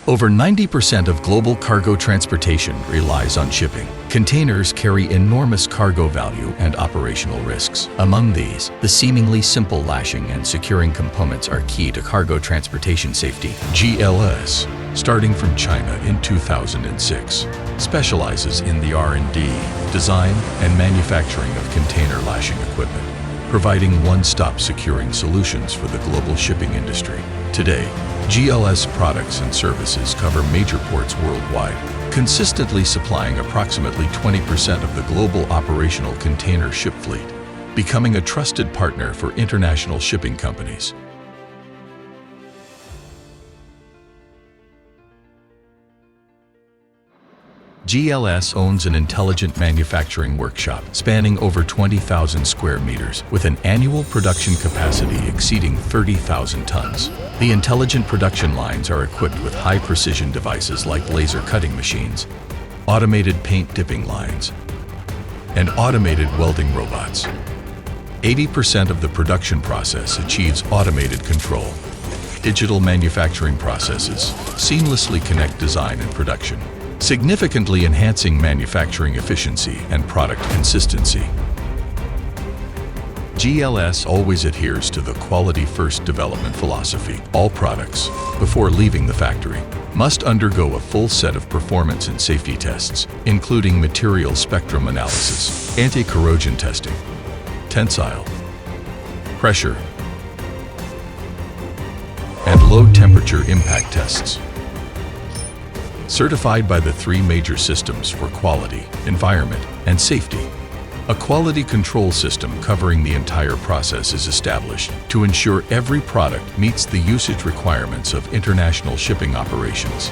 Over 90% of global cargo transportation relies on shipping. Containers carry enormous cargo value and operational risks. Among these, the seemingly simple lashing and securing components are key to cargo transportation safety. GLS, starting from China in 2006, specializes in the R&D, design, and manufacturing of container lashing equipment, providing one-stop securing solutions for the global shipping industry. Today, GLS products and services cover major ports worldwide, consistently supplying approximately 20% of the global operational container ship fleet, becoming a trusted partner for international shipping companies. GLS owns an intelligent manufacturing workshop spanning over 20,000 square meters with an annual production capacity exceeding 30,000 tons. The intelligent production lines are equipped with high-precision devices like laser cutting machines, automated paint dipping lines, and automated welding robots. 80% of the production process achieves automated control. Digital manufacturing processes seamlessly connect design and production, significantly enhancing manufacturing efficiency and product consistency. GLS always adheres to the quality-first development philosophy. All products, before leaving the factory, must undergo a full set of performance and safety tests, including material spectrum analysis, anti-corrosion testing, tensile, pressure, and low-temperature impact tests. Certified by the 3 major systems for quality, environment, and safety. A quality control system covering the entire process is established to ensure every product meets the usage requirements of international shipping operations.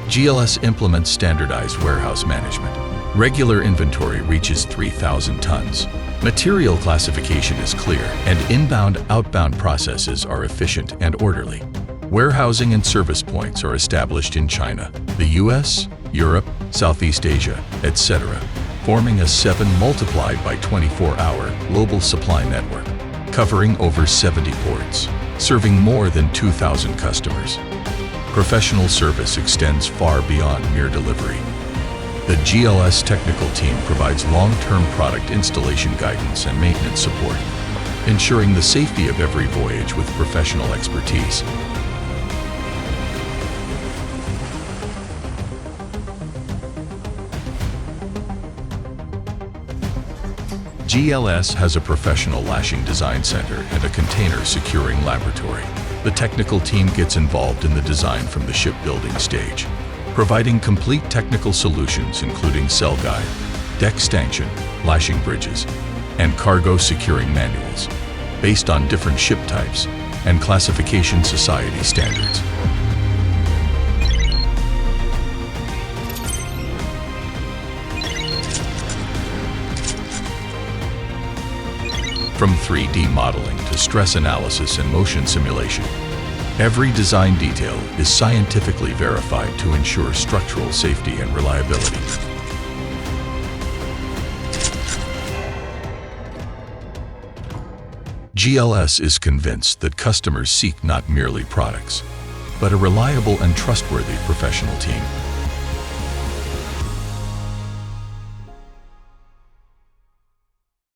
GLS implements standardized warehouse management. Regular inventory reaches 3,000 tons. Material classification is clear, and inbound-outbound processes are efficient and orderly. Warehousing and service points are established in China, the US, Europe, Southeast Asia, etc., forming a 7 multiplied by 24-hour global supply network, covering over 70 ports, serving more than 2,000 customers. Professional service extends far beyond mere delivery. The GLS technical team provides long-term product installation guidance and maintenance support, ensuring the safety of every voyage with professional expertise. GLS has a professional lashing design center and a container securing laboratory. The technical team gets involved in the design from the shipbuilding stage, providing complete technical solutions including cell guide, deck stanchion, lashing bridges, and cargo securing manuals, based on different ship types and classification society standards. From 3D modeling to stress analysis and motion simulation, every design detail is scientifically verified to ensure structural safety and reliability. GLS is convinced that customers seek not merely products, but a reliable and trustworthy professional team.